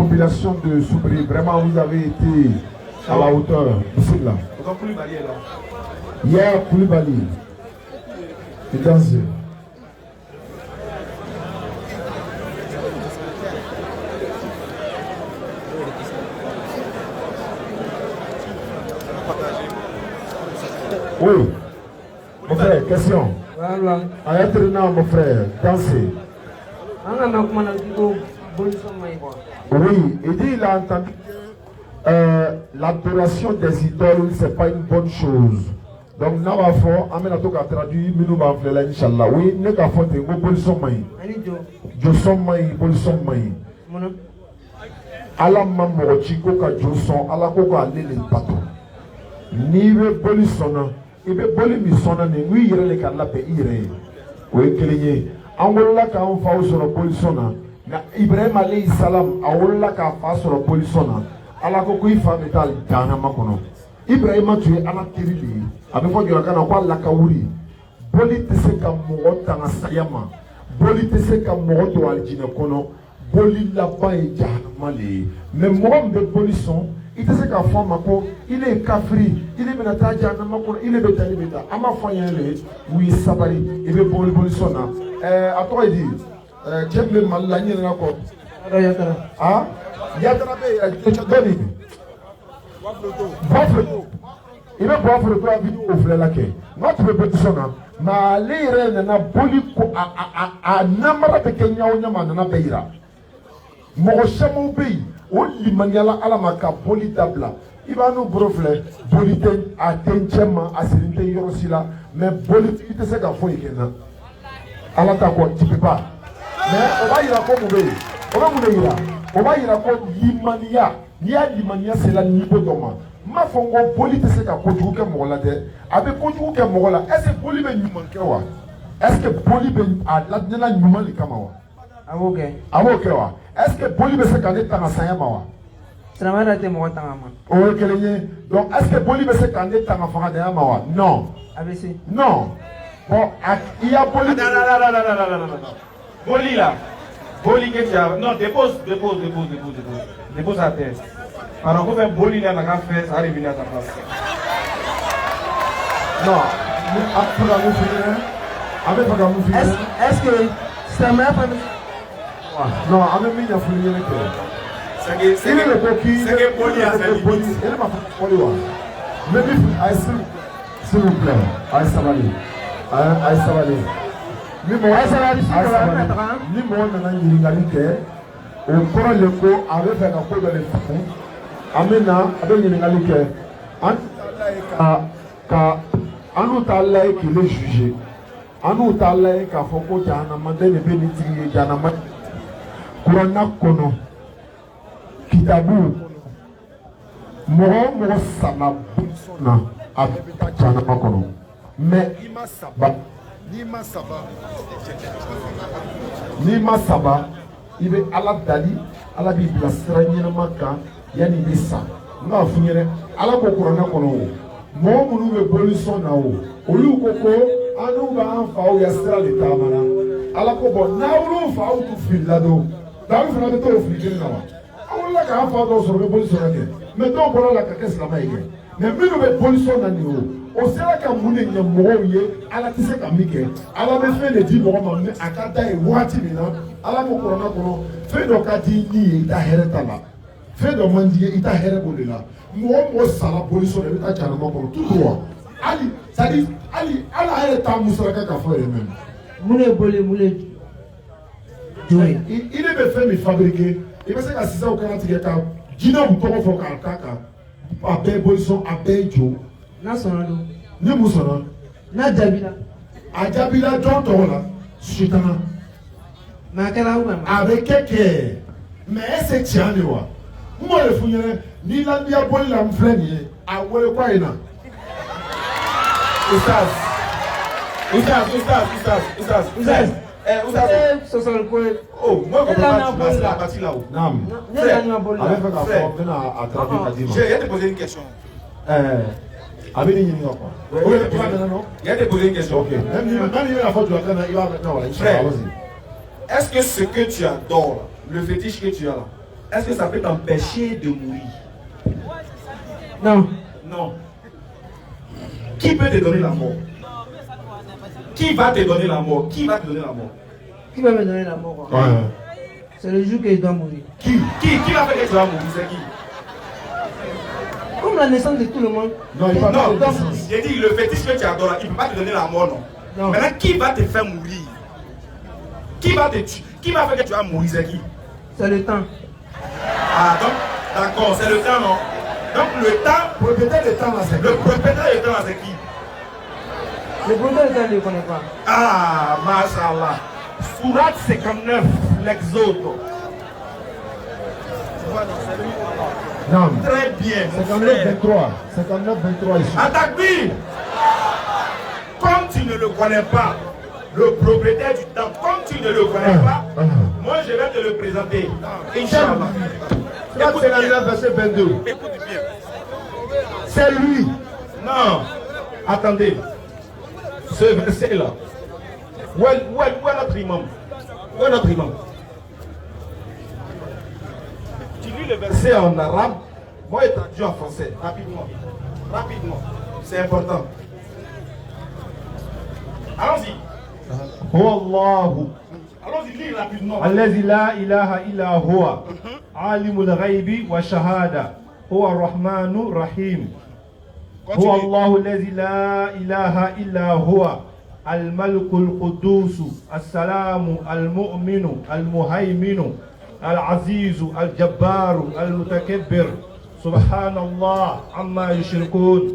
population de Soubri, vraiment vous avez été à la hauteur. Ici là. Hier, Koulibaly. Et dansez. Oui. Mon frère, question. Voilà. Ayatrina, mon frère, dansez. Oui, il dit il a entendu que l'adoration des idoles, ce n'est pas une bonne chose. Donc, nous avons fait, traduit, nous avons fait, Inch'Allah. Oui, nous avons fait, nous avons fait, je suis maï. Ala mamoro chiko ka joson, ala koko alele pato. Ni be boli sona, ibe boli mi sona ni wi yere le kan lape ire. We kelinye, angola ka on fa usoro boli sona. Na Ibrahim alayhi salam, angola ka fa usoro boli sona. Ala koko ifa metal jana makono. Ibrahim tuye ala kirili, abe fo jura kana kwa la kawuri. Boli tese ka mogo tanga sayama. Boli tese ka mogo to aljine kono. Boli là-bas et Jahamale. Mais moi, je boli son. Il était ce qu'a fait Mako. Il est kafri. Il est menata Jahamako. Il est betali beta. Ama foyenne oui sabari. Il est boli son. À toi il dit. J'aime le mal la nuit de la côte. Ah. Yatara be. Doni. Bof. Il est bof le toi vidéo au fleur laquelle. Moi tu peux boli son. Ma lire na boli ko a namara de Kenya o nyama na beira. Mɔgɔ caman bɛ yen o limaniya ala ma ka boli dabila i b'a n'u bolo filɛ boli tɛ a tɛ n cɛ ma a siri tɛ yɔrɔ si la mais boli i tɛ se ka foyi kɛ n na ala ta kɔ tu peux pas mais o b'a yira ko mun bɛ yen o bɛ mun de yira o b'a yira ko limaniya n'i y'a limaniya sera niveau dɔ ma n m'a fɔ n ko boli tɛ se ka kojugu kɛ mɔgɔ la dɛ a bɛ kojugu kɛ mɔgɔ la est ce que boli bɛ ɲuman kɛ wa est ce que boli bɛ a ladina ɲuman de kama wa. Abo kɛ. Abo kɛ wa. Est-ce que boli bɛ se ka ne tanga saya ma wa? Silamɛya tɛ mɔgɔ tanga ma. O ye kelen ye. Donc est-ce que boli bɛ se ka ne tanga fagadenya ma wa? Non. A bɛ se. Non. Bon, il y a boli. Non. Boli là. Boli que tu as. Non, dépose à terre. Alors qu'on fait boli là, on a fait, ça arrive à ta place. Non. Est-ce que silamɛya fana. Non, a bɛ min ɲɛfɔ ɲɛnɛ kɛ. C'est que boli a sa limite. Elle m'a fait boli wa. Mais s'il vous plaît, aïe sabali. Aïe sabali. Ni mɔgɔ nana ɲininkali kɛ, o kɔrɔ le ko a bɛ fɛ ka ko dɔ de faamu. An bɛ na, a bɛ ɲininkali kɛ. An n'u t'a layɛ k'i le juger. An n'u t'a layɛ k'a fɔ ko jahanamaden de bɛ nin tigi ye jahanama. Kurana kono kitabu mɔgɔ sama na a bɛ taa jahanama kɔnɔ mais n'i ma saba i bɛ ala dali ala b'i bila sira ɲɛnama kan yanni i bɛ sa n b'a f'i ɲɛna ala ko kuranɛ kɔnɔ o mɔgɔ minnu bɛ boli sɔn na o olu ko an n'u b'an faw ya sira de taamana ala ko bɔn n'aw faw t'u filila don. Dawi fana bɛ t'o fili kelen na wa an wulila k'an fa dɔw sɔrɔ u bɛ boli sɔn kɛ mais dɔw bɔra la ka kɛ silamɛ ye kɛ mais minnu bɛ boli sɔn na nin o sera ka mun de ɲɛ mɔgɔw ye ala tɛ se ka min kɛ ala bɛ fɛn de di mɔgɔ ma mais a ka da ye waati min na ala ko kuranɛ kɔnɔ fɛn dɔ ka di ni ye i ta hɛrɛ ta la fɛn dɔ man di ye i ta hɛrɛ b'o de la mɔgɔ sara boli sɔn na i bɛ taa jahanama kɔnɔ toujours wa hali c'est à dire hali ala yɛrɛ t'a musaka ka fɔ yɛrɛ même. Mun de boli mun de. Il est fait me fabriquer. Il va se ka sisan kana tigɛ ka jinɛw tɔgɔ fɔ k'a k'a kan a bɛɛ bolisɔn a bɛɛ jo. N'a sɔnna don. Ni mun sɔnna. N'a jaabila. A jaabila jɔn tɔgɔ la sitana. Mais a kɛra ou a bɛ kɛ mais est-ce que tiɲɛ de wa. N b'o de f'u ɲɛna ni landiya boli la n filɛ nin ye a wele ko a ye na. Ustaz. Oh, moi je vais la partie là-haut. Non. Avec un frère, on a attrapé la dimanche. Je vais te poser une question. Avec les Yéniens quoi. Il y a te poser une question. Ok. Même il a faute de la canne, il va maintenant. Frère, est-ce que ce que tu adores, le fétiche que tu as là, est-ce que ça peut t'empêcher de mourir? Non. Non. Qui peut te donner la mort? Qui va te donner la mort? Qui va te donner la mort? Qui va me donner la mort? Ouais. C'est le jour que je dois mourir. Qui va faire que tu vas mourir? C'est qui? Comme la naissance de tout le monde. Non, il parle Non, de naissance. j'ai dit le fétiche que tu adores, là, il ne peut pas te donner la mort, non. Non. Maintenant, qui va te faire mourir? Qui va faire que tu vas mourir? C'est qui? C'est le temps. Ah, donc, d'accord, c'est le temps, non? Donc, le temps, Propriétaire de temps là, c'est le propriétaire du temps, là, c'est qui? Le propriétaire du temps, je ne le connais pas. Ah, mashallah. Surat 59, l'exode. Non. Très bien, mon 59, frère. 23. 59, 23 ici. Atakbir. Comme tu ne le connais pas, le propriétaire du temps, comme tu ne le connais pas, moi je vais te le présenter. Inch'Allah. Surat 59, verset 22. Écoute bien. C'est lui. Non, attendez. Ce verset-là. Où est notre imam? Où est notre imam? Tu lis le verset en arabe, moi je traduis en français. Rapidement. Rapidement. C'est important. Allons-y. هو الله Allons-y, lis rapidement. الذي لا إله إلا هو عالم الغيب والشهادة هو الرحمن الرحيم هو الله الذي لا إله إلا هو الملك القدوس السلام المؤمن المهيمن العزيز الجبار المتكبر سبحان الله عما يشركون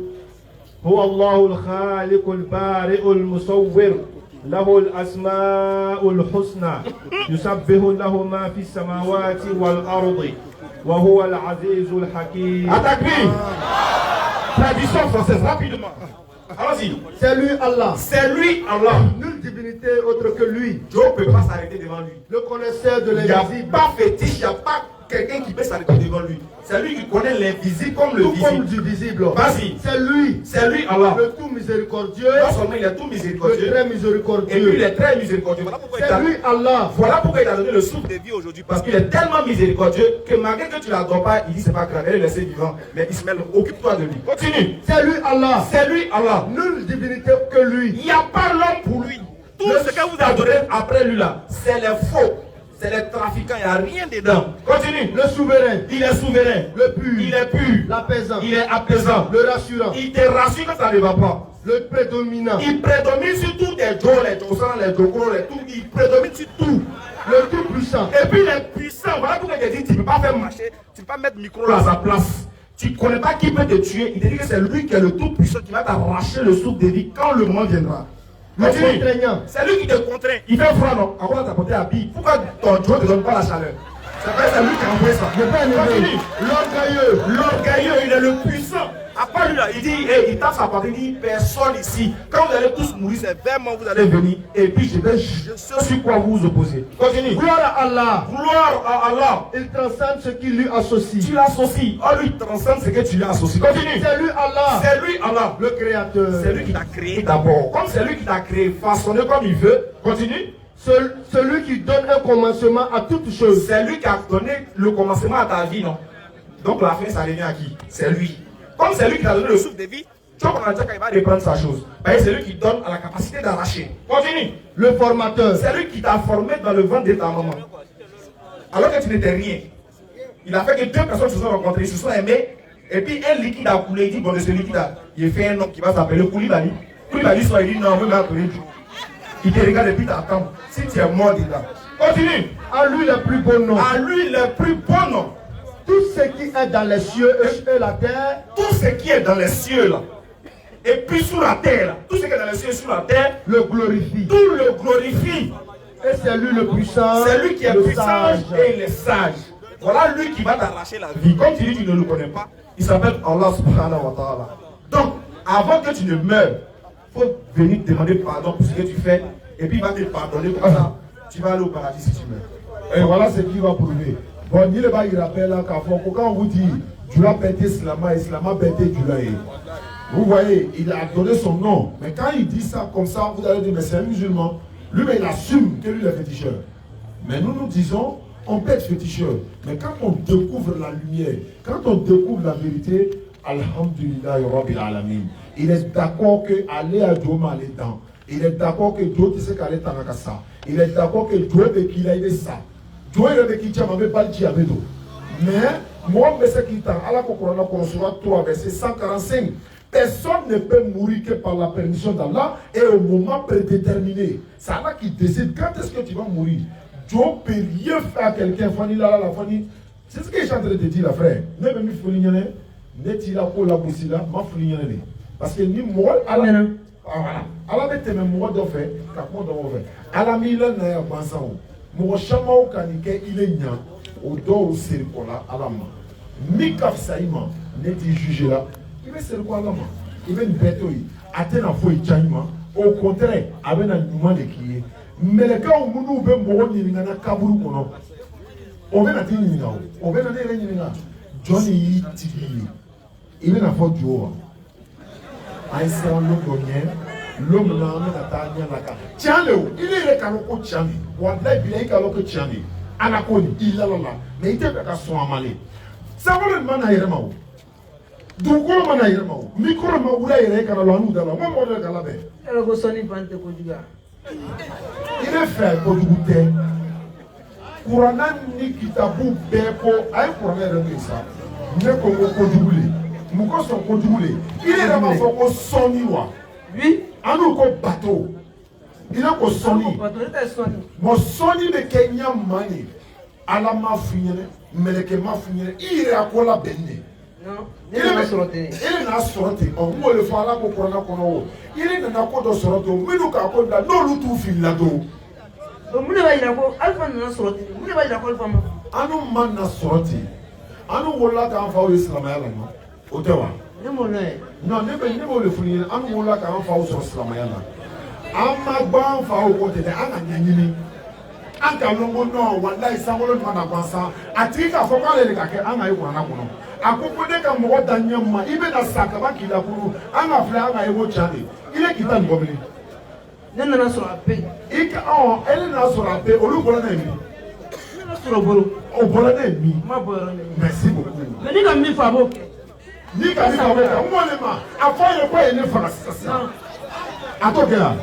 هو الله الخالق البارئ المصور له الأسماء الحسنى يسبح له ما في السماوات والأرض وهو العزيز الحكيم. Atakbir. Traduction française, rapidement. Allons-y. C'est lui Allah. C'est lui, Allah. Nulle divinité autre que lui. Dieu ne peut pas s'arrêter devant lui. Le connaisseur de Il n'y a l'invisible. pas fétiche, il n'y a pas quelqu'un qui peut s'arrêter devant lui. C'est lui qui connaît l'invisible comme le Tout comme visible. du visible. Vas-y. C'est lui. C'est lui, Allah. Le tout miséricordieux. Non seulement il est tout Le miséricordieux, très et puis il miséricordieux. est très miséricordieux. C'est lui Allah. Voilà pourquoi il t'a donné le souffle de vie aujourd'hui. Parce qu'il est tellement miséricordieux que malgré que tu ne l'adores pas, il dit c'est pas grave, elle est laissée vivant. Mais Ismaël, occupe-toi de lui. Continue. C'est lui Allah. C'est lui, Allah. Nulle divinité que lui. Il n'y a pas l'homme pour lui. Tout ce que vous adorez après lui là, c'est les faux. C'est les trafiquants, il n'y a rien dedans. Continue. Le souverain. Il est souverain. Le pur. Il est pur. L'apaisant. Il est apaisant. Le rassurant. Il te rassure quand ça ne va pas. Le prédominant. Il prédomine sur tout les dos, les dossans, les dogros, les tout. Il prédomine sur tout. Le tout puissant. Et puis les puissants, voilà pourquoi il te dit tu ne peux pas faire marcher, tu ne peux pas mettre le micro là à sa place. Tu ne connais pas qui peut te tuer. Il te dit que c'est lui qui est le tout puissant qui va t'arracher le souffle de vie quand le moment viendra. Le contraignant. C'est lui qui te contraint. Il fait froid, non? À quoi t'as porté à bille? Pourquoi ton Dieu ne te donne pas la chaleur? C'est lui qui a envoyé ça. Continue. L'orgueilleux. L'orgueilleux, il est le puissant. À part lui là, il dit, il tape sa porte, il dit, personne ici. Quand vous allez tous mourir, c'est vers moi vous allez venir. Et puis je vais juger ce sur quoi vous vous opposez. Continue. Gloire à Allah. Gloire à Allah. Il transcende ce qui lui associe. Tu l'associes. Oh, lui, il transcende ce que tu lui associes. Continue. C'est lui Allah. C'est lui, Allah. Le créateur. C'est lui qui t'a créé d'abord. Comme c'est lui qui t'a créé, façonné comme il veut. Continue. Celui qui donne un commencement à toutes choses. C'est lui qui a donné le commencement à ta vie, non? Donc la fin, ça revient à qui? C'est lui. Comme c'est lui qui t'a donné le souffle de vie, tu vois qu'on a dit qu'il va reprendre sa chose. C'est lui qui donne la capacité d'arracher. Continue. Le formateur. C'est lui qui t'a formé dans le ventre de ta maman. Alors que tu n'étais rien. Il a fait que deux personnes se sont rencontrées, se sont aimées. Et puis un liquide a coulé. Il dit, bon, de ce liquide-là, il fait un homme qui va s'appeler Koulibaly. Koulibaly soit, il dit, non, on va m'appeler Dieu. Il te regarde et puis t'attend. Si tu es mort dedans. Continue. À lui le plus beau nom. À lui le plus bon nom. Tout ce qui est dans les cieux et la terre. Tout ce qui est dans les cieux là. Et puis sur la terre là. Tout ce qui est dans les cieux et sur la terre. Le glorifie. Tout le glorifie. Et c'est lui le puissant. C'est lui qui est le puissant sage. et il est sage. Voilà lui qui va t'arracher la vie. Comme tu dis, tu ne le connais pas. Il s'appelle Allah subhanahu wa ta'ala. Donc, avant que tu ne meurs, il faut venir te demander pardon pour ce que tu fais. Et puis il va te pardonner comme ça. Tu vas aller au paradis si tu meurs. Et voilà ce qu'il va prouver. Bon, il rappelle quand on vous dit Dieu a pété Slama et Slama a pété Dieu. Vous voyez, il a donné son nom. Mais quand il dit ça comme ça, vous allez dire, mais c'est un musulman. Lui, mais il assume que lui est féticheur. Mais nous, nous disons, On peut être féticheur, mais quand on découvre la lumière, quand on découvre la vérité, Alhamdulillah Rabbil Alamin. Il est d'accord que aller à Dieu aller dans. Il est d'accord que Dieu sait qu'aller dans la ça. Il est d'accord que Dieu veut qu'il aille ça. Dieu veut qu'il tient avec Balti avec nous. Mais moi, je sais qu'il t'a à la Corona Consura 3 verset 145. Personne ne peut mourir que par la permission d'Allah et au moment prédéterminé. C'est Allah qui décide quand est-ce que tu vas mourir. Dieu peut rien faire à quelqu'un. Fanny là, la Fanny. C'est ce que je suis en train de te dire, là, frère. Ne me dis pas neti la ko la busila ma fuli nyane parce que ni mo ala voilà ala be teme mo do fe ka ko do fe ala mi la na ya bansa o mo shama o kanike ile nya o do o seri ko la ala ma mi kaf saima neti juger là il veut seri ko ala ma il veut beto yi atena fo i changement au contraire abena nyuma de kiye meleka o munu be mo ni ngana kaburu kono o be na ti ni ngawo o be na ne ni nga Johnny tigi il est dans votre joie. Aïssa l'homme n'a pas tiens le il est le caloko tiani. Wanda il est caloko tiani. Anakoni il a là mais il était pas son amalé. Ça va le man à Yermao. Donc on man à Yermao. Micro ma oula il kana lo anu dala. Moi moi le kalabe. Elle go soni pante ko diga. Il est fait pour goûter. Kurana ni kitabu beko ay kurana re ça. Ne ko ko djubuli. Mouko son contrôlé. Il est vraiment fort au soni wa. Oui. Anu ko bateau. Il a ko soni. Mon soni de Kenya mani. Ala ma finyere. Meleke ma finyere. Il est à quoi la bende. Non. Il est na sorti. On mo le fala ko korona kono. Il est na ko do sorti. Minu ka ko da no lu tu fil la do. Donc mune ba ira ko alfa na sorti. Mune ba ira ko alfa ma. Anu man na sorti. Anu wala ka fa o islam ya la no. Otewa. Non, ne me le fournir. An wala ka an fa o so islamaya la. An ma gba an fa o ko te de an ka nyanyini. An ka longo no wallahi sangolo ma na kwansa. Ati ka fo ka le ka ke an ga yi kwana kono. Akoko de ka mo da nyamma ibe na saka ba kila kuru. An ga fle an ga yi wo chane. Ile kita ngomli. Ne na so ape. Ika on ele na so ape olu bola na mi. Na so bolo. O bola na mi. Ma bola na mi. Merci beaucoup. Mais ni ka mi fa bo. Ni ka mi fa bo. Mo le ma. Afọ ye ko ye ne fa sasa. Attends, là.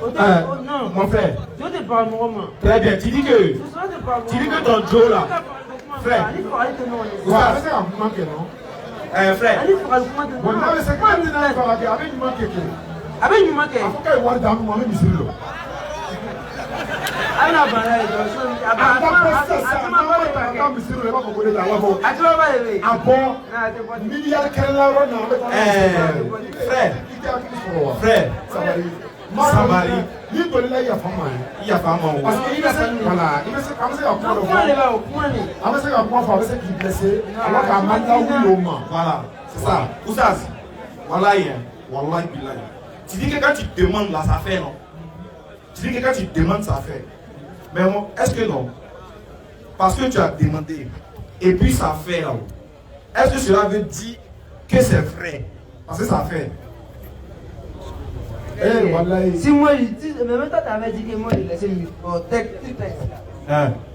Non, mon frère. Je te parle, moi. Très bien, tu dis que ton Joe là. Frère. C'est un manque, non? Frère. Bon, c'est quoi le temps avec une manque? Avec une manque. Il faut qu'il y ait un moi même ici. Frère. Samari, il donne là il y a femme, parce qu'il va se voilà, il va se commencer à prendre avec un point avec ce qui est blessé, alors qu'à maintenant oui au moins, voilà, c'est ça. Oustaz, wallahi, wallahi billahi. Tu dis que quand tu demandes là ça fait non? Tu dis que quand tu demandes ça fait. Mais moi, est-ce que non? Parce que tu as demandé et puis ça fait là. Est-ce que cela veut dire que c'est vrai? Parce que ça fait. Si moi je dis, mais même toi tu avais dit que moi je laissais mon texte.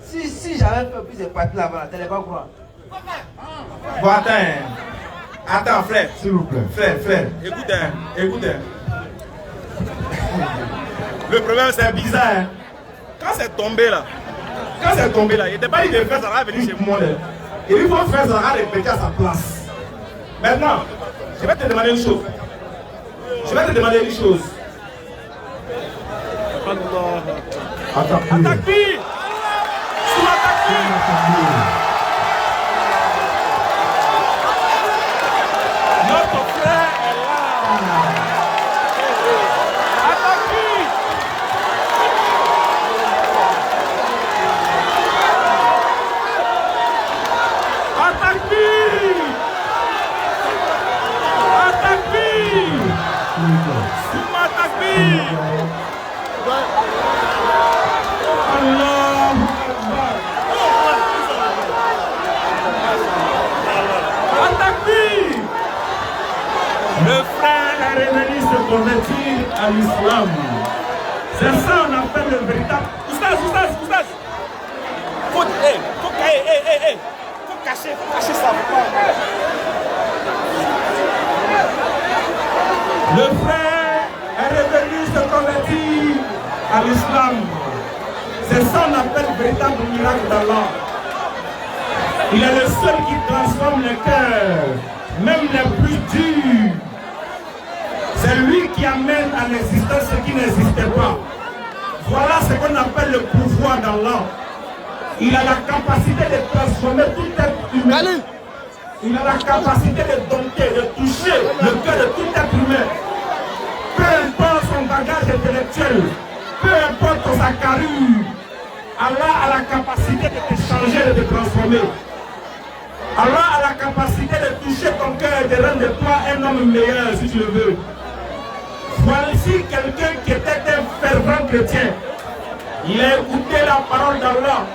Si j'avais fait plus de parties là-bas, tu n'allais pas croire. Bon, attends, frère. S'il vous plaît. Frère, écoute. Le problème c'est bizarre. Hein. Quand c'est tombé là, il n'était pas dit de faire ça, va venir chez moi. Il faut faire ça, à répéter à sa place. Maintenant, je vais te demander une chose. Attaque qui? Sous l'attaque qui? Notre frère est là. Attaque qui? Attaque qui? Attaque qui? Le frère est revenu se convertir à l'islam. C'est ça on appelle le véritable. Oustaz. Faut cacher ça. Le frère est revenu se convertir à l'islam. C'est ça qu'on appelle véritable miracle d'Allah. Il est le seul qui transforme les cœurs, même les plus durs. C'est lui qui amène à l'existence ce qui n'existait pas. Voilà ce qu'on appelle le pouvoir d'Allah. Il a la capacité de transformer tout être humain. Il a la capacité de dompter, de toucher le cœur de tout être humain. Peu importe son bagage intellectuel, peu importe sa carrure, Allah a la capacité de te changer, de te transformer. Allah a la capacité de toucher ton cœur et de rendre de toi un homme meilleur si tu le veux. Voici quelqu'un qui était un fervent chrétien. Il a écouté la parole d'Allah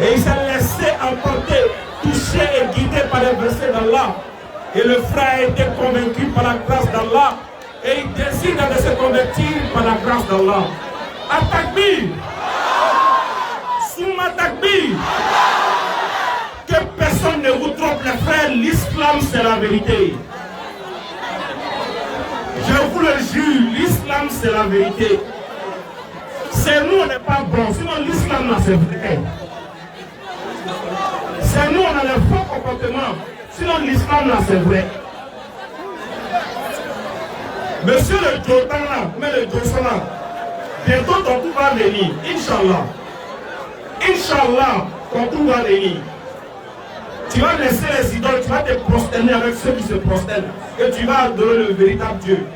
et il s'est laissé emporter, touché et guidé par les versets d'Allah. Et le frère a été convaincu par la grâce d'Allah et il décide de se convertir par la grâce d'Allah. At-Takbir! Soumma Takbir! Que personne ne vous trompe les frères, l'islam c'est la vérité. Je vous le jure, l'islam c'est la vérité. C'est nous on n'est pas bon, sinon l'islam là c'est vrai. C'est nous on a les faux comportements, sinon l'islam là c'est vrai. Monsieur le Jordan là, mais le Jordan là, bientôt ton tour va venir, Inch'Allah. Inch'Allah, ton tour va venir. Tu vas laisser les idoles, tu vas te prosterner avec ceux qui se prosternent. Et tu vas adorer le véritable Dieu.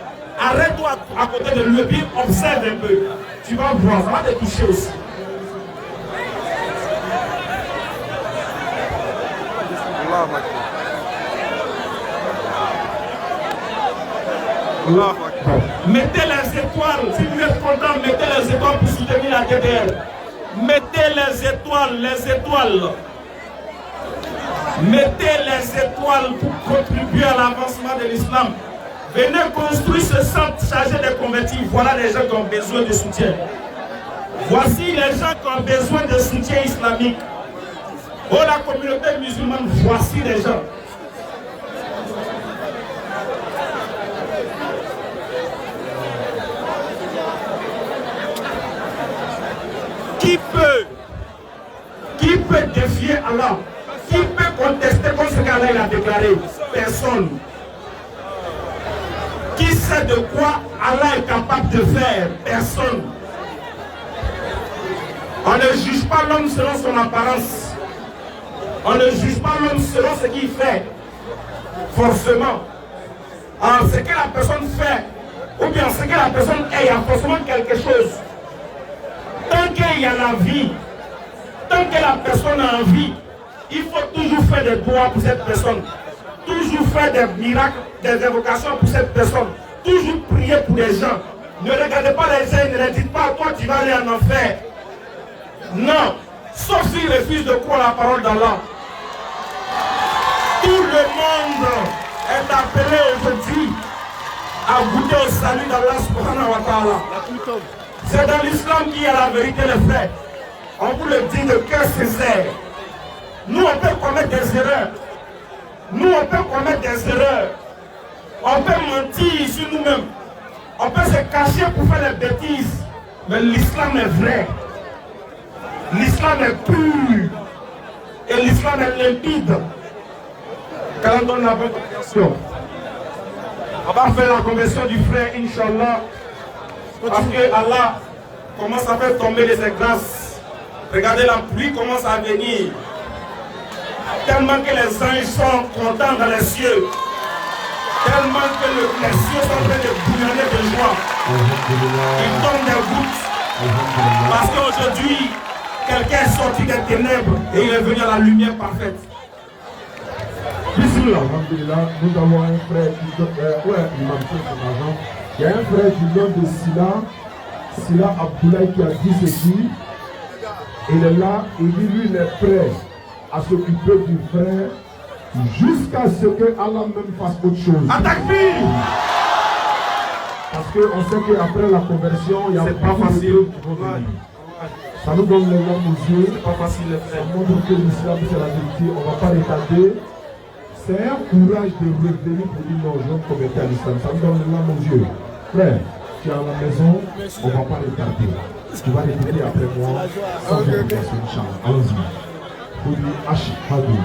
Arrête-toi à côté de lui et puis observe un peu. Tu vas voir, ça va te toucher aussi. Mettez les étoiles, si vous êtes content, mettez les étoiles pour soutenir la DDR. Mettez les étoiles, Mettez les étoiles pour contribuer à l'avancement de l'islam. Venez construire ce centre chargé de convertis. Voilà les gens qui ont besoin de soutien. Voici les gens qui ont besoin de soutien islamique. Oh la communauté musulmane, voici les gens. Qui peut défier Allah? Qui peut contester contre ce qu'Allah a déclaré? Personne. Qui sait de quoi Allah est capable de faire? Personne. On ne juge pas l'homme selon son apparence. On ne juge pas l'homme selon ce qu'il fait. Forcément. Alors ce que la personne fait, ou bien ce que la personne est, il y a forcément quelque chose. Tant qu'il y a la vie, tant que la personne a envie, il faut toujours faire des doigts pour cette personne. Toujours faire des miracles, des invocations pour cette personne. Toujours prier pour les gens. Ne regardez pas les gens, ne leur dites pas, toi tu vas aller en enfer. Non, sauf s'ils refusent de croire la parole d'Allah. Tout le monde est appelé aujourd'hui à goûter au salut d'Allah subhanahu wa ta'ala. C'est dans l'islam qu'il y a la vérité, les frères. On vous le dit de cœur sincère. Nous, on peut commettre des erreurs. Nous, on peut commettre des erreurs. On peut mentir sur nous-mêmes. On peut se cacher pour faire des bêtises. Mais l'islam est vrai. L'islam est pur. Et l'islam est limpide. Quand on a votre conversion, on va faire la conversion du frère, Inch'Allah. Parce que Allah commence à faire tomber de ses grâces. Regardez, la pluie commence à venir. Tellement que les anges sont contents dans les cieux. Tellement que les cieux sont en train de bouillonner de joie. Ils tombent des gouttes. Parce qu'aujourd'hui, quelqu'un est sorti des ténèbres et il est venu à la lumière parfaite. Bismillah. Nous avons un frère qui il y a un frère du nom de Sila Abdoulaye qui a dit ceci. Il est là, il dit lui il est prêt à s'occuper du frère jusqu'à ce que Allah même fasse autre chose. At-Takbir! Parce qu'on sait qu'après la conversion, il y a c'est pas facile. Ça nous donne les larmes aux yeux. C'est pas facile, les frères. Ça montre que l'islam c'est la vérité. On ne va pas retarder. C'est un courage de revenir pour dire non, je vais me convertir à l'islam. Ça nous donne les larmes aux yeux. Frère, tu es à la maison, on ne va pas retarder. Tu vas répéter après moi sans obligation, Inch'Allah. Allons-y. Il faut dire Ashhadu.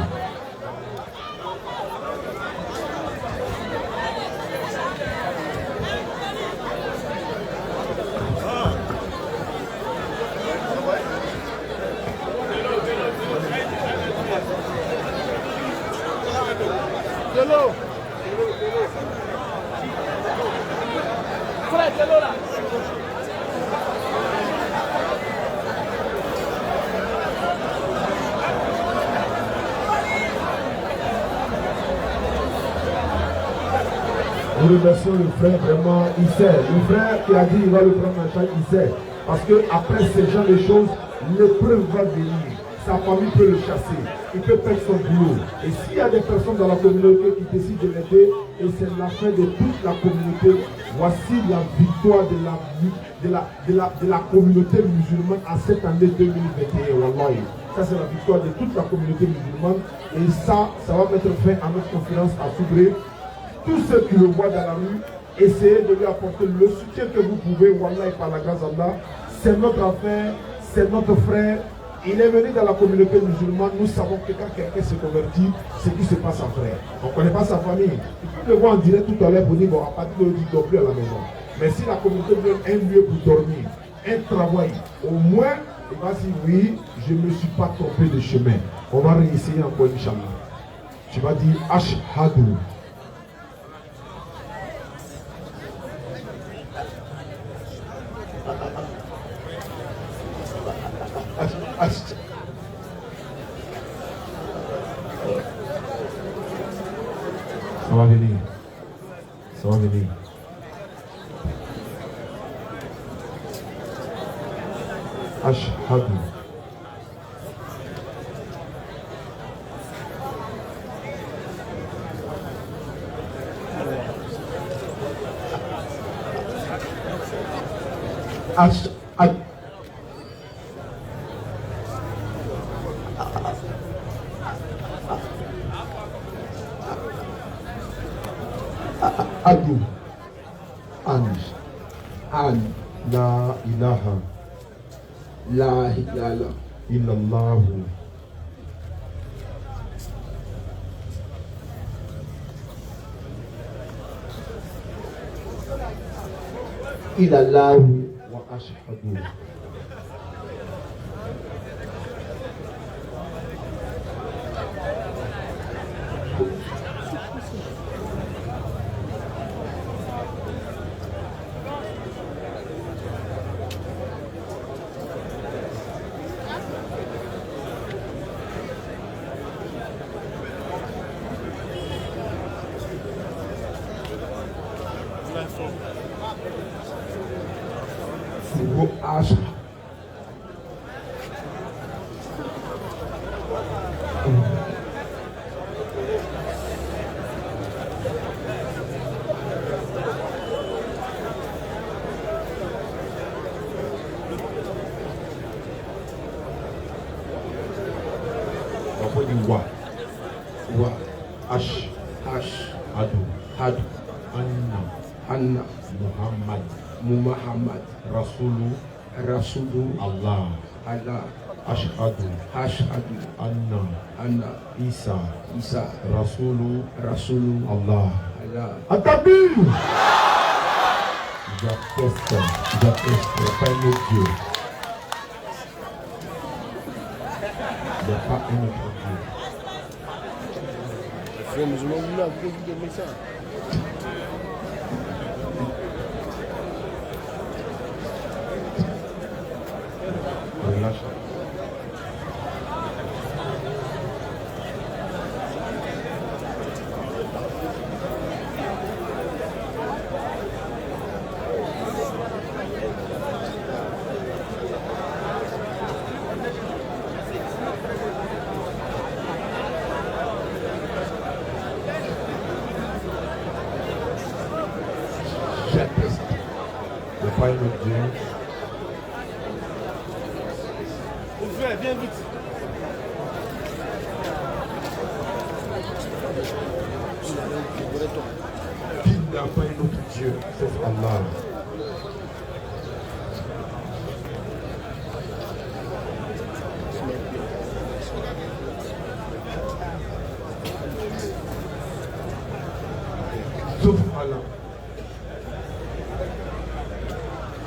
Nous remercions le frère, vraiment, il sait. Le frère qui a dit qu'il va le prendre en charge, il sait. Parce qu'après ce genre de choses, l'épreuve va venir. Sa famille peut le chasser. Il peut perdre son boulot. Et s'il y a des personnes dans la communauté qui décident de l'aider, et c'est la fin de toute la communauté, voici la victoire de la communauté musulmane à cette année 2021. Wallahi. Ça, c'est la victoire de toute la communauté musulmane. Et ça va mettre fin à notre conférence à Soubré. Tous ceux qui le voient dans la rue, essayez de lui apporter le soutien que vous pouvez, Wallah, et par la grâce d'Allah. C'est notre affaire, c'est notre frère. Il est venu dans la communauté musulmane. Nous savons que quand quelqu'un se convertit, c'est qui se passe à frère. On ne connaît pas sa famille. Il faut le voir en direct tout à l'heure pour dire, bon, à partir de aujourd'hui, il ne dort plus à la maison. Mais si la communauté donne un lieu pour dormir, un travail, au moins, il va dire, oui, je ne me suis pas trompé de chemin. On va réessayer encore, Inch'Allah. Tu vas dire, Ashhadu. Ça va venir. Ça va venir. Ashhadu. Ashhadu. Adu an la ilaha illallah wa ashhadu Muhammad Rasulu Allah Ashhadu Anna Isa Rasulu Allah Atabir. J'atteste, pas un autre Dieu. Il n'y a pas un autre Dieu. Les frères musulmans, vous là, vous dites des messages. Relâche. J'atteste. Il n'y a pas un autre Dieu. invite. Qui n'a pas un autre Dieu, c'est Allah. Sauf Allah.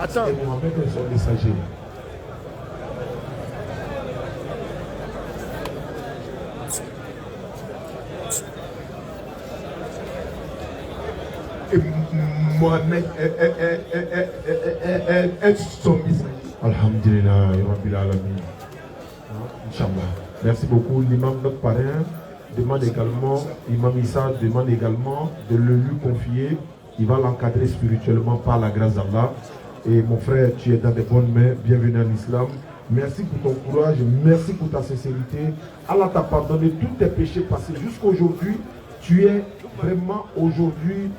Attends. Et Mohamed est son messager. Et Mohamed est son messager. Alhamdulillah, Rabbil Alamin. Inch'Allah. Merci beaucoup. L'imam, notre parrain, demande également, Imam Issa demande également de le lui confier. Il va l'encadrer spirituellement par la grâce d'Allah. Et mon frère, tu es dans de bonnes mains. Bienvenue en islam. Merci pour ton courage. Merci pour ta sincérité. Allah t'a pardonné tous tes péchés passés jusqu'à aujourd'hui. Tu es vraiment aujourd'hui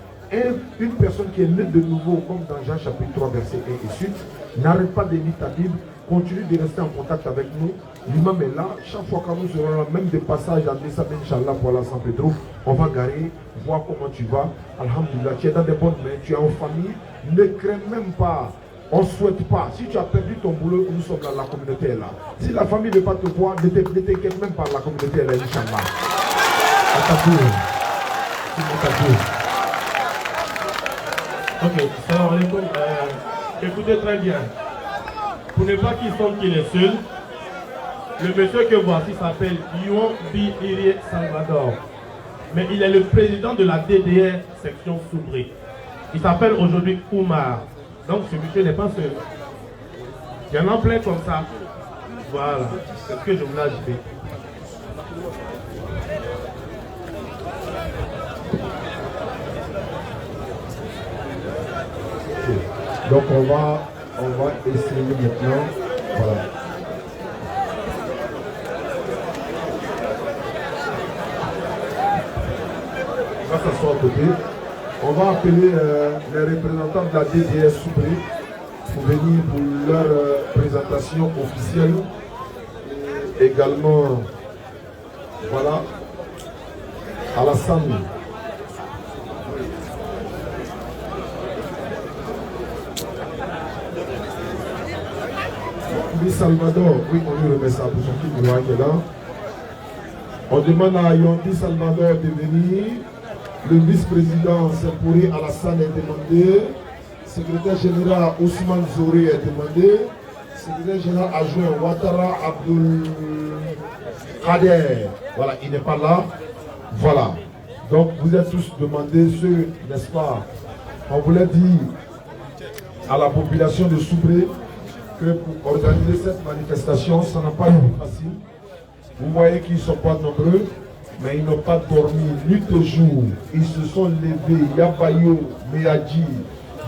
une personne qui est née de nouveau, comme dans Jean chapitre 3, verset 1 et suite. N'arrête pas de lire ta Bible. Continue de rester en contact avec nous. L'imam est là. Chaque fois que nous serons là, même des passages à Nessab, Inch'Allah, pour la San Pedro, on va garer, voir comment tu vas. Alhamdulillah, tu es dans des bonnes mains, tu es en famille. Ne crains même pas. On ne souhaite pas. Si tu as perdu ton boulot, nous sommes là, la communauté est là. Si la famille ne veut pas te voir, ne t'inquiète même pas, la communauté est là, Inch'Allah. À ta tour. Ok, salam alaikum. Écoutez très bien. Pour ne pas qu'il semble qu'il est seul, le monsieur que voici s'appelle Yuan Birie Salvador. Mais il est le président de la DDR section Soubré. Il s'appelle aujourd'hui Oumar. Donc ce monsieur n'est pas seul. Il y en a plein comme ça. Voilà, c'est ce que je voulais ajouter. Donc on va essayer maintenant. Voilà. On va s'asseoir à côté. On va appeler les représentants de la DDS Soubré pour venir pour leur présentation officielle. Et également, voilà, Alassane. Salvador, oui, on lui remet ça pour son petit bureau qui est là. On demande à Yondi Salvador de venir. Le vice-président Sempouri Alassane est demandé. Secrétaire général Ousmane Zouri est demandé. Secrétaire général adjoint Ouattara Abdul Kader. Voilà, il n'est pas là. Voilà. Donc vous êtes tous demandés, ceux, n'est-ce pas? On voulait dire à la population de Soubré que pour organiser cette manifestation, ça n'a pas été facile. Vous voyez qu'ils ne sont pas nombreux, mais ils n'ont pas dormi nuit et jour. Ils se sont levés, Yabayo, Meadji,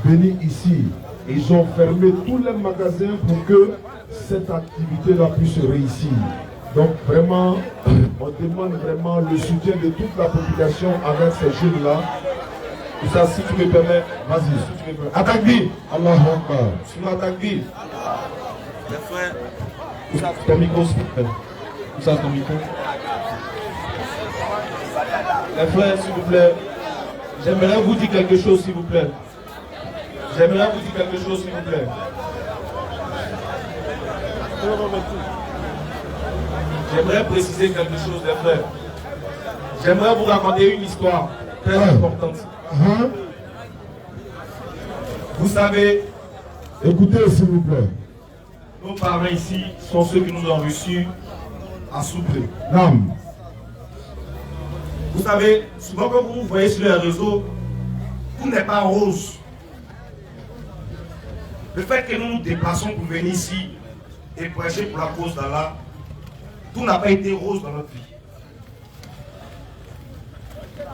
venus ici. Ils ont fermé tous les magasins pour que cette activité-là puisse réussir. Donc vraiment, on demande vraiment le soutien de toute la population avec ces jeunes-là. Et ça, si tu me permets, vas-y, si tu me permets. Attaque-lui. Allahu Akbar. Si tu m'attaques-lui. Les frères, Ton micro, s'il vous plaît. Où ça, ton micro? Les frères, s'il vous plaît, j'aimerais vous dire quelque chose, s'il vous plaît. J'aimerais vous dire quelque chose, s'il vous plaît. J'aimerais préciser quelque chose, les frères. J'aimerais vous raconter une histoire très importante. Vous savez, Écoutez, s'il vous plaît. nos parents ici sont ceux qui nous ont reçus à Soubré. Nam. Vous savez, souvent quand vous voyez sur les réseaux, tout n'est pas rose. Le fait que nous nous déplaçons pour venir ici et prêcher pour la cause d'Allah, tout n'a pas été rose dans notre vie.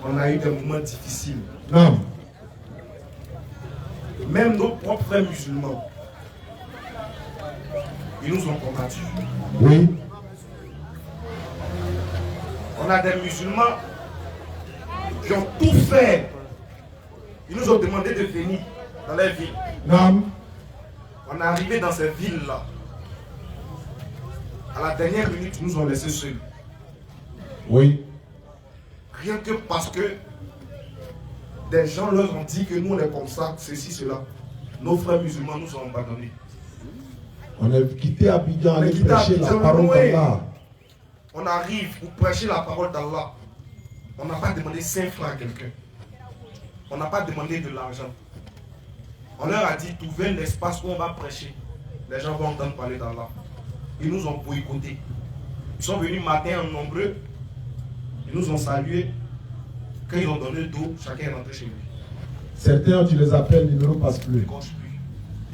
On a eu des moments difficiles. Nam. Même nos propres frères musulmans, ils nous ont combattus. Oui. On a des musulmans qui ont tout fait. Ils nous ont demandé de venir dans les villes. Nam. On est arrivé dans ces villes-là. À la dernière minute, ils nous ont laissés seuls. Oui. Rien que parce que des gens leur ont dit que nous on est comme ça, ceci, cela. Nos frères musulmans nous ont abandonnés. On a quitté Abidjan, On a aller quitté prêcher la Abidjan, parole oui. d'Allah. On arrive pour prêcher la parole d'Allah. On n'a pas demandé 5 francs à quelqu'un. On n'a pas demandé de l'argent. On leur a dit, trouvez l'espace où on va prêcher. Les gens vont entendre parler d'Allah. Ils nous ont boycottés. Ils sont venus matin en nombreux. Ils nous ont salués. Quand ils ont donné le dos, chacun est rentré chez lui. Certains, tu les appelles, le numéro passe plus. Ne coche plus.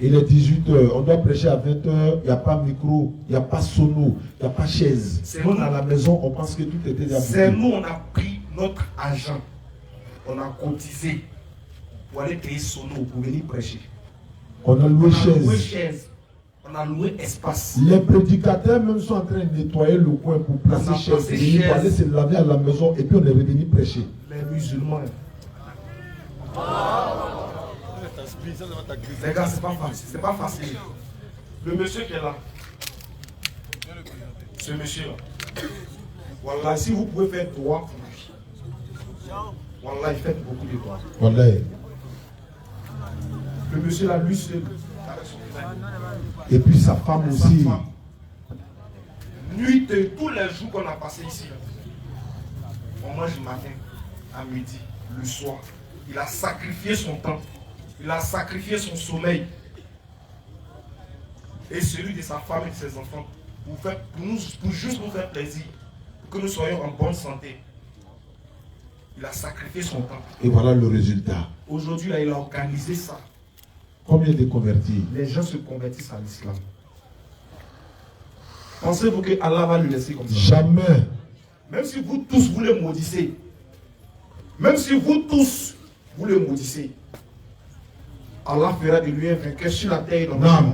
Il est 18h, on doit prêcher à 20h, il n'y a pas micro, il n'y a pas sono, il n'y a pas chaise. C'est Nous, nous. à la maison, on pense que tout était déjà C'est bouclé. nous, on a pris notre argent. On a cotisé pour aller payer Sono, pour venir prêcher. On a loué On a loué chaise. chaise. On a loué espace. Les prédicateurs même sont en train de nettoyer le coin pour On placer a chaise. placé Venir pour chaise. aller se laver à la maison et puis on est revenu prêcher. Les musulmans. Les gars, c'est pas facile. C'est pas facile. Le monsieur qui est là. Ce monsieur-là. Voilà, si vous pouvez faire droit pour lui. Voilà, il fait beaucoup de droit. Voilà. Le monsieur là, lui seul, avec son frère. Et puis sa femme Sa aussi. femme. Nuit et tous les jours qu'on a passé ici. On mange le matin, à midi, le soir. Il a sacrifié son temps. Il a sacrifié son sommeil. Et celui de sa femme et de ses enfants. Pour juste nous faire plaisir. Pour que nous soyons en bonne santé. Il a sacrifié son temps. Et voilà le résultat. Aujourd'hui, là, il a organisé ça. Combien de convertis? Les gens se convertissent à l'islam. Pensez-vous que Allah va le laisser comme ça? Jamais. Même si vous tous vous le maudissez, même si vous tous vous le maudissez, Allah fera de lui un vainqueur sur la terre et dans le Non. monde.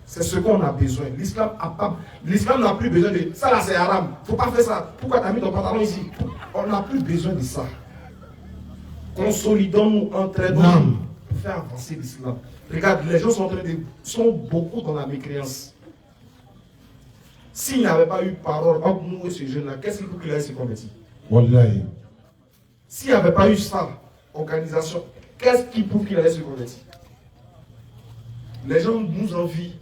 C'est ce qu'on a besoin. L'islam n'a plus besoin de ça là, c'est haram. Faut pas faire ça. Pourquoi tu as mis ton pantalon ici? On n'a plus besoin de ça. Consolidons-nous, entraînons-nous pour faire avancer l'islam. Regarde, les gens sont beaucoup dans la mécréance. S'il n'y avait pas eu parole entre nous et ce jeune-là, qu'est-ce qu'il faut qu'il aille se convertir? Wallahi. S'il n'y avait pas eu ça, organisation, qu'est-ce qu'il faut qu'il aille se convertir? Les gens nous envient.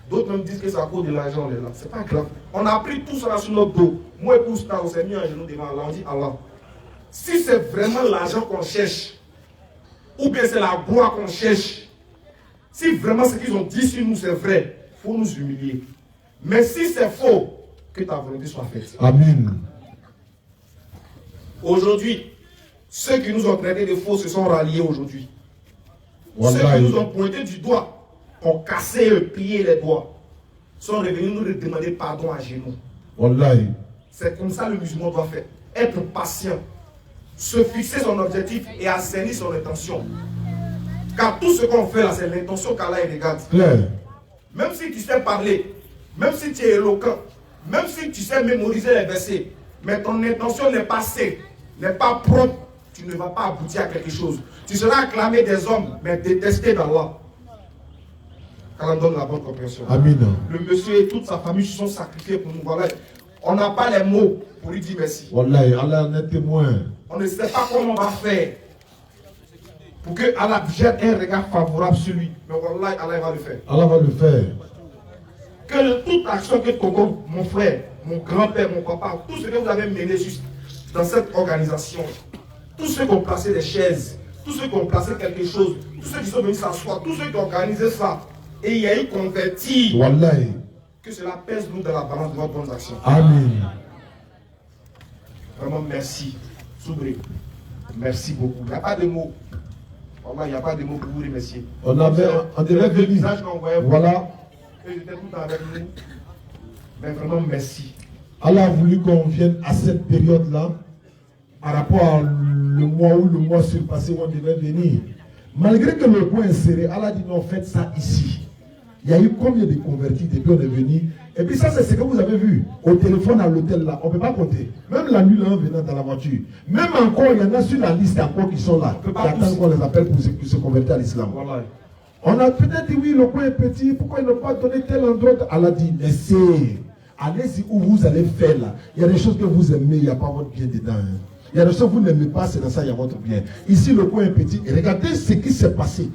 D'autres même disent que c'est à cause de l'argent, on est là. C'est pas grave. On a pris tout ça sur notre dos. Moi et tout ça, on s'est mis un genou devant Allah. On dit Allah. Si c'est vraiment l'argent qu'on cherche, ou bien c'est la gloire qu'on cherche, si vraiment ce qu'ils ont dit sur nous c'est vrai, il faut nous humilier. Mais si c'est faux, que ta volonté soit faite. Amen. Aujourd'hui, ceux qui nous ont traités de faux se sont ralliés aujourd'hui. Ceux Wallahi. qui nous ont pointé du doigt, ont cassé et plié les doigts, sont revenus nous demander pardon à genoux. Wallahi. C'est comme ça le musulman doit faire. Être patient, se fixer son objectif et assainir son intention. Car tout ce qu'on fait là, c'est l'intention qu'Allah regarde. Claire. Même si tu sais parler, même si tu es éloquent, même si tu sais mémoriser les versets, mais ton intention n'est pas saine, n'est pas propre, tu ne vas pas aboutir à quelque chose. Tu seras acclamé des hommes, mais détesté d'Allah. Qu'Allah donne la bonne compréhension. Amen. Le monsieur et toute sa famille se sont sacrifiés pour nous. Voilà. On n'a pas les mots pour lui dire merci. Wallahi, Allah en est témoin. On ne sait pas comment on va faire pour que Allah jette un regard favorable sur lui. Mais Wallah, Allah va le faire. Allah va le faire. Que toute action que Coco, mon frère, mon grand-père, mon papa, tout ce que vous avez mené juste dans cette organisation, tous ceux qui ont placé des chaises, tous ceux qui ont placé quelque chose, tous ceux qui sont venus s'asseoir, tous ceux qui ont organisé ça, et il y a eu converti, Wallahi. que cela pèse nous dans la balance de votre bonne action. Amen. Vraiment merci. Soubré. Merci beaucoup. Il n'y a pas de mots. Vraiment, il n'y a pas de mots pour vous remercier. On devait venir. Visage qu'on voyait. Voilà. Et j'étais tout le temps avec nous. Mais vraiment merci. Allah a voulu qu'on vienne à cette période-là, par rapport à le mois où le mois surpassé où on devait venir. Malgré que le point est serré, Allah dit non, faites ça ici. Il y a eu combien de convertis depuis on est venu? Et puis ça, c'est ce que vous avez vu au téléphone à l'hôtel là. On ne peut pas compter. Même la nuit là, en venant dans la voiture. Même encore, il y en a sur la liste encore qui sont là. On peut Qui pas attendent tous. qu'on les appelle pour se convertir à l'islam. Voilà. On a peut-être dit oui, le coin est petit, pourquoi ils n'ont pas donné tel endroit? Elle a dit, laissez, allez-y où vous allez faire là. Il y a des choses que vous aimez, il n'y a pas votre bien dedans. Hein. Il y a des choses que vous n'aimez pas, c'est dans ça il y a votre bien. Ici, le coin est petit. Et regardez ce qui s'est passé.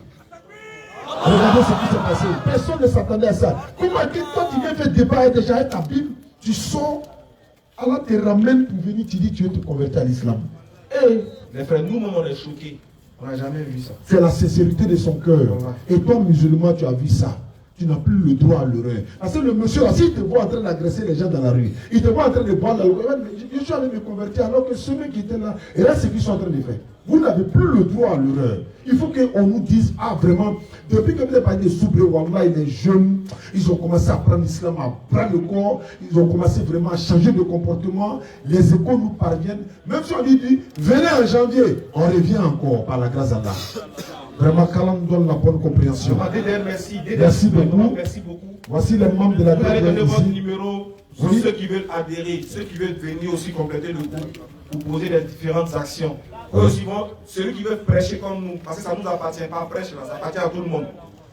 Regardez ce qui s'est passé. Personne ne s'attendait à ça. Comment toi tu viens faire débat déjà avec ta Bible, tu sors, Allah te ramène pour venir, tu dis tu veux te convertir à l'islam. Et les frères, nous-mêmes on est choqués. On n'a jamais vu ça. C'est la sincérité de son cœur. Et toi, musulman, tu as vu ça. Tu n'as plus le droit à l'erreur. Parce que le monsieur, là, s'il te voit en train d'agresser les gens dans la rue, il te voit en train de boire l'alcool, je suis allé me convertir alors que ceux qui étaient là, et là, c'est ce qu'ils sont en train de faire. Vous n'avez plus le droit à l'erreur. Il faut qu'on nous dise, ah vraiment, depuis que vous avez parlé de Soubré, Wallah, les jeunes, ils ont commencé à prendre l'islam à prendre le corps, ils ont commencé vraiment à changer de comportement, les échos nous parviennent. Même si on dit, venez en janvier, on revient encore par la grâce d'Allah. Vraiment, qu'Allah nous donne la bonne compréhension. Merci. Merci beaucoup. Merci beaucoup. Voici les membres de la Vous allez donner ici. votre numéro pour ceux qui veulent adhérer, ceux qui veulent venir aussi compléter le groupe pour poser les différentes actions. Eux aussi vont, celui qui veut prêcher comme nous, parce que ça ne nous appartient pas à prêcher, là, ça appartient à tout le monde.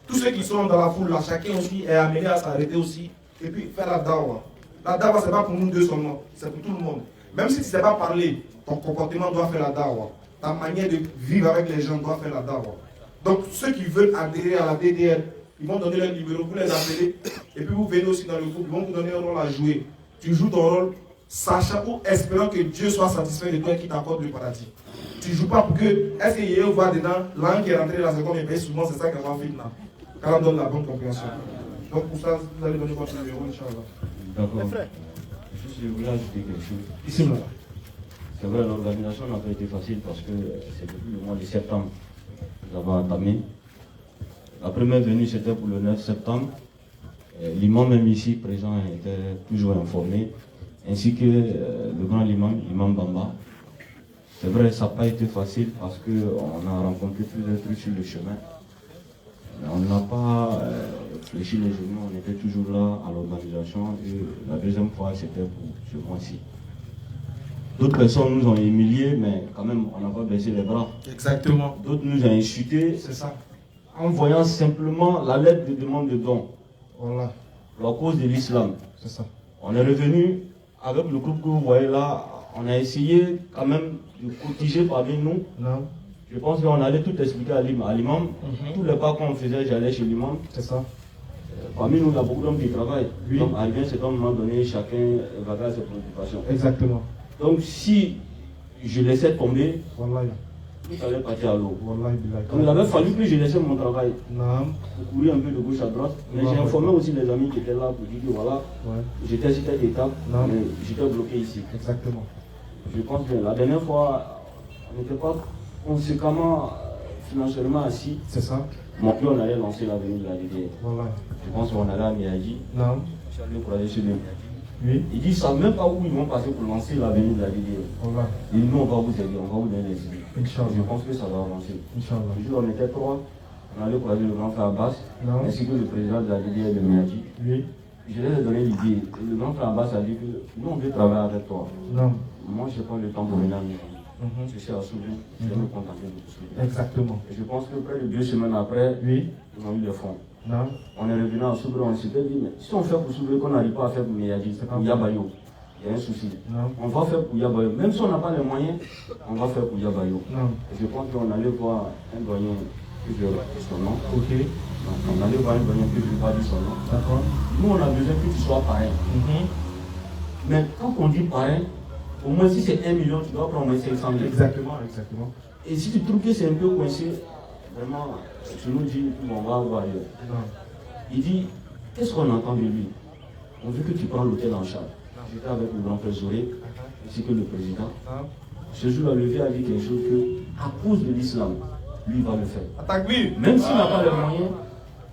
Tous ceux qui sont dans la foule là, chacun aussi est amené à s'arrêter aussi et puis faire la dawa. La dawa, ce n'est pas pour nous deux seulement, c'est pour tout le monde. Même si tu ne sais pas parler, ton comportement doit faire la dawa. Ta manière de vivre avec les gens doit faire la dawa. Donc ceux qui veulent adhérer à la DDR, ils vont donner leur numéro, vous les appelez, et puis vous venez aussi dans le groupe, ils vont vous donner un rôle à jouer. Tu joues ton rôle, sachant ou espérant que Dieu soit satisfait de toi et qu'il t'accorde le paradis. Tu ne joues pas pour que, est-ce qu'il y a un voix dedans, l'un qui est rentré dans ce combien pays, souvent c'est ça qu'on va faire là. Quand on donne la bonne compréhension. Donc pour ça, vous allez donner votre numéro, Inch'Allah. D'accord. Je voulais ajouter quelque chose. Ici, là. C'est vrai, l'organisation n'a pas été facile parce que c'est depuis le mois de septembre que nous avons entamé. La première venue, c'était pour le 9 septembre. L'imam même ici présent était toujours informé, ainsi que le grand imam, l'imam Bamba. C'est vrai, ça n'a pas été facile parce qu'on a rencontré plusieurs trucs sur le chemin. Mais on n'a pas fléchi les genoux, on était toujours là à l'organisation. Et la deuxième fois, c'était pour ce mois-ci. D'autres personnes nous ont humiliés, mais quand même, on n'a pas baissé les bras. Exactement. D'autres nous ont insultés. C'est ça. En voyant simplement la lettre de demande de don. Voilà. La cause de l'islam. C'est ça. On est revenu avec le groupe que vous voyez là. On a essayé quand même de cotiser parmi nous. Non. Je pense qu'on allait tout expliquer à l'imam. Tous les pas qu'on faisait, j'allais chez l'imam. C'est ça. Parmi nous, il y a beaucoup d'hommes qui travaillent. Oui. Donc, à un certain moment donné, chacun va à ses préoccupations. Exactement. Donc, si je laissais tomber, Wallahi. tout allait partir à l'eau. Wallahi billah. Donc, il avait fallu que je laissais mon travail Non. pour courir un peu de gauche à droite. Mais j'ai informé aussi les amis qui étaient là pour dire que voilà, j'étais sur telle étape, mais j'étais bloqué ici. Exactement. Je pense que la dernière fois, on n'était pas conséquemment financièrement assis. C'est ça. Mon plus, on allait lancer l'avenue de la DDR. Wallahi. Je pense qu'on allait à Miyagi. Non. Je suis allé croiser sur lui. Oui. Ils disent ça même pas où ils vont passer pour lancer l'avenue de la DDR. Wallahi. Et nous, on va vous aider, on va vous donner les idées. Inch'Allah. Je pense que ça va avancer. Inch'Allah. Le jour, on était trois. On allait croiser le grand frère Abbas, Non. ainsi que le président de la DDR de Miyagi. Oui. Je leur ai donné l'idée. Le grand frère Abbas a dit que nous, on veut travailler avec toi. Non. Moi, je n'ai pas le temps pour venir à Miyagi. Je suis à Souverain, je vais me contenter de tout ça. Exactement. Et je pense que près de 2 semaines après, Oui. ils ont eu le fonds. Non. On est revenu à Souverain, on s'était dit, mais si on fait pour Souverain qu'on n'arrive pas à faire pour Miyagi, c'est pour Yabayo. Il y a un souci. Non. On va faire pour Yabayo. Même si on n'a pas les moyens, on va faire pour Yabayo. Non. Et je pense qu'on allait voir un doyen que je vais pas dire son nom. Ok. Donc, on allait voir un doyen que je ne vais pas dire son nom. D'accord. Nous, on a besoin que tu sois parrain. Mais quand on dit parrain, au moins si c'est 1 million, tu dois prendre au moins 500 000. Exactement, exactement. Et si tu trouves que c'est un peu coincé, vraiment, tu nous dis, on va voir ailleurs. Non. Il dit, qu'est-ce qu'on entend de lui? On veut que tu prends l'hôtel en charge. J'étais avec le grand frère Zoré, ainsi que le président. Ce jour-là, le vieux a dit quelque chose que, à cause de l'islam, lui il va le faire. Attaque lui. Même s'il n'a pas les moyens,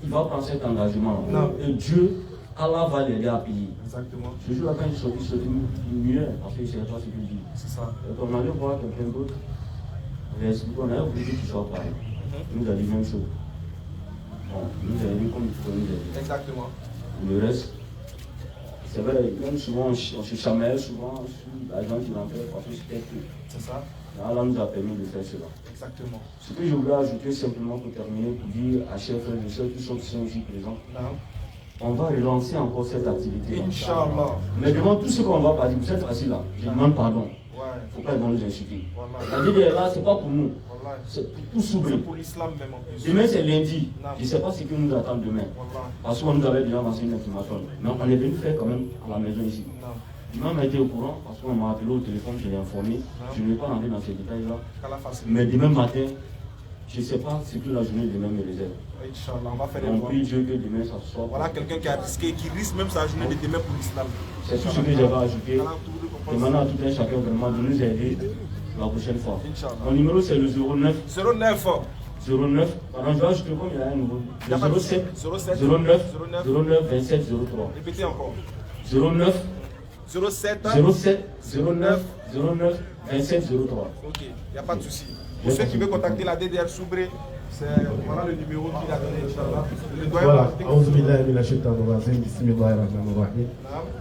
il va prendre cet engagement. Non. Et Dieu, Allah va l'aider à payer. Exactement. Ce jour-là, quand il sortit muet, parce qu'il ne savait pas ce qu'il dit. C'est ça. Donc on allait voir quelqu'un d'autre, on lui a expliqué, on a voulu que tu sois pareil. Il nous a dit même chose. Bon, il nous a dit comme il faut nous aider. Exactement. Le reste, c'est vrai, même souvent on se chamaille souvent sur l'argent qu'il en fait parce que c'était tout. C'est ça. Allah nous a permis de faire cela. Exactement. Ce que je voulais ajouter simplement pour terminer, pour dire à chers frères et sœurs, tous ceux qui sont ici présents, on va relancer encore cette activité. Inch'Allah. Mais devant tout ce qu'on va pas dire, vous êtes assis là, je demande pardon. Il ne faut pas nous insulter. La DDR là, ce n'est pas pour nous. C'est pour tout s'ouvrir. C'est pour l'islam même en plus. Demain c'est lundi. Je ne sais pas ce que nous attend demain. Parce qu'on nous avait déjà lancé une information. Mais on est venu faire quand même à la maison ici. L'imam a été au courant parce qu'on m'a appelé au téléphone, je l'ai informé. Je ne vais pas rentrer dans ces détails-là. Mais demain matin, je ne sais pas ce que la journée de demain me réserve. Inch'Allah, on va faire on prie Dieu que demain ça soit. Voilà quelqu'un qui a risqué, qui risque même sa journée de demain pour l'islam. C'est tout ce que j'avais ajouté. Demandons à tout un chacun vraiment de nous aider la prochaine fois. Mon numéro c'est le 09. 09. Pardon, je vais ajouter comme il y a un nouveau. Le 07 09 27 03. Répétez encore. 09 07 09 27 03. Ok, il n'y a pas de souci. Pour ceux qui veulent contacter la DDR Soubré, voilà le numéro qu'il a donné, Inch'Allah. Voilà.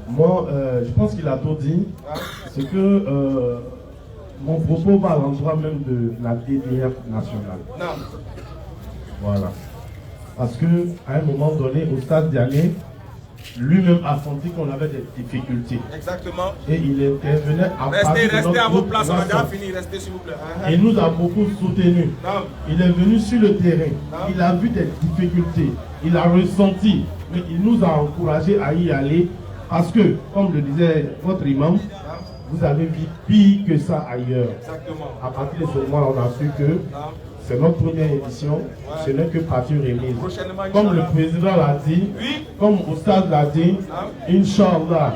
Moi, je pense qu'il a tout dit. C'est que mon propos va à l'endroit même de la DDR nationale. Voilà. Parce qu'à un moment donné, au stade d'année, lui-même a senti qu'on avait des difficultés. Exactement. Et il intervenait à Restez à vos places, on a déjà fini, restez s'il vous plaît. Et nous a beaucoup soutenu. Il est venu sur le terrain, il a vu des difficultés, il a ressenti, mais il nous a encouragé à y aller parce que, comme le disait votre imam, vous avez vu pire que ça ailleurs. Exactement. À partir de ce moment, on a su que c'est notre première édition, ce n'est que partie remise. Comme le président l'a dit, comme Oustaz l'a dit, Inch'Allah,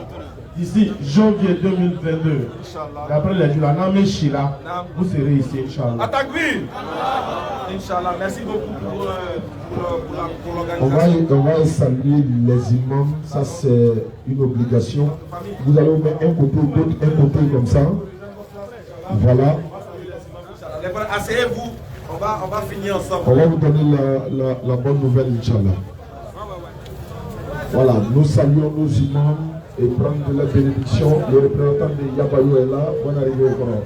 d'ici janvier 2022, d'après les Julaname Shila, vous serez ici, Inch'Allah. Atakbir! Inch'Allah, merci beaucoup pour l'organisation. On va saluer les imams, ça c'est une obligation. Vous allez mettre un côté, d'autre, un côté comme ça. Voilà. Asseyez-vous. On va finir ensemble. On va vous donner la bonne nouvelle, Inch'Allah. Voilà, nous saluons nos imams et prendre de la bénédiction. Le représentant de Yabayou est là. Bonne arrivée au Coran.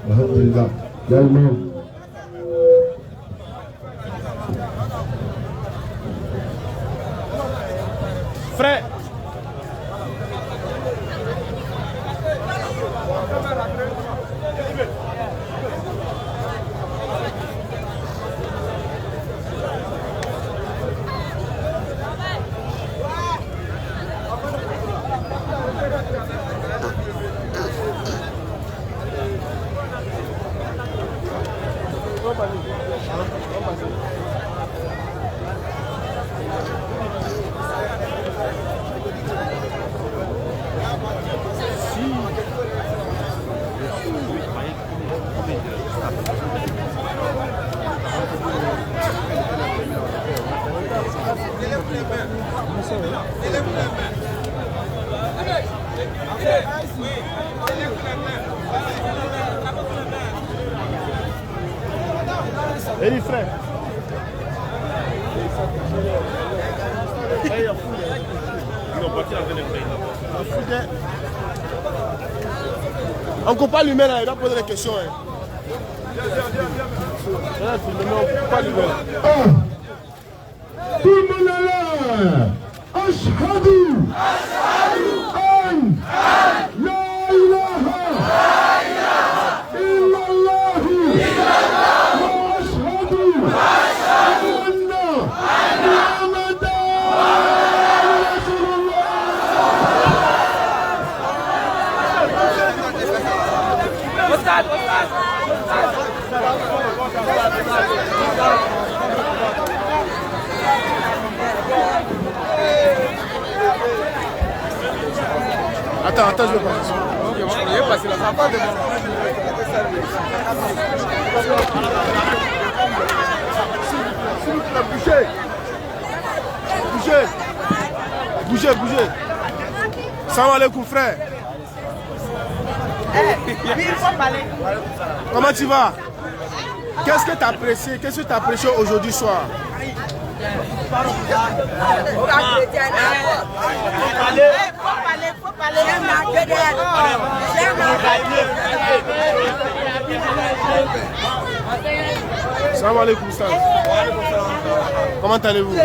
Alhamdulillah. Ya imam. Frère. Eli frère. On ne peut pas lui mettre là, il doit poser des questions. Tout le monde est là. Ashhadu an la ilaha illallah wa ashhadu anna Muhammadan rasulullah. Attends, je vais passer. Je vais passer là, ça va pas de Bougez. Salam alaikum frère. Comment tu vas? Qu'est-ce que tu as apprécié? Qu'est-ce que tu as apprécié aujourd'hui soir? Faut parler. Salam alaikum, Ustaz. Comment allez-vous?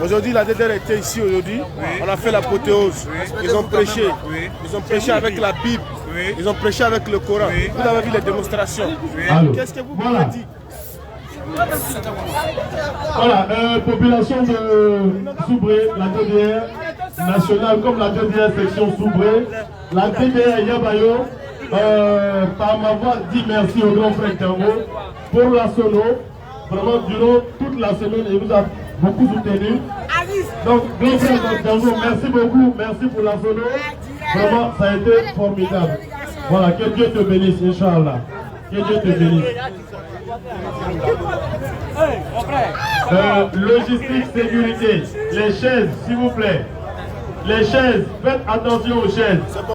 Aujourd'hui, la DDR était ici aujourd'hui. On a fait l'apothéose. Ils ont prêché. Ils ont prêché avec la Bible. Ils ont prêché avec le Coran. Vous avez vu les démonstrations. Qu'est-ce que vous pouvez dire? Voilà, population de Soubré, la DDR nationale comme la DDR section Soubré, la DDR Yabayo, par m'avoir dit merci au grand frère Tango pour la sono. Vraiment, durant toute la semaine, il nous a beaucoup soutenu. Donc, grand frère Tango, merci beaucoup, merci pour la sono. Vraiment, ça a été formidable. Voilà, que Dieu te bénisse, Inch'Allah. Que Dieu te bénisse. Logistique, sécurité, les chaises, s'il vous plaît. Les chaises, faites attention aux chaises.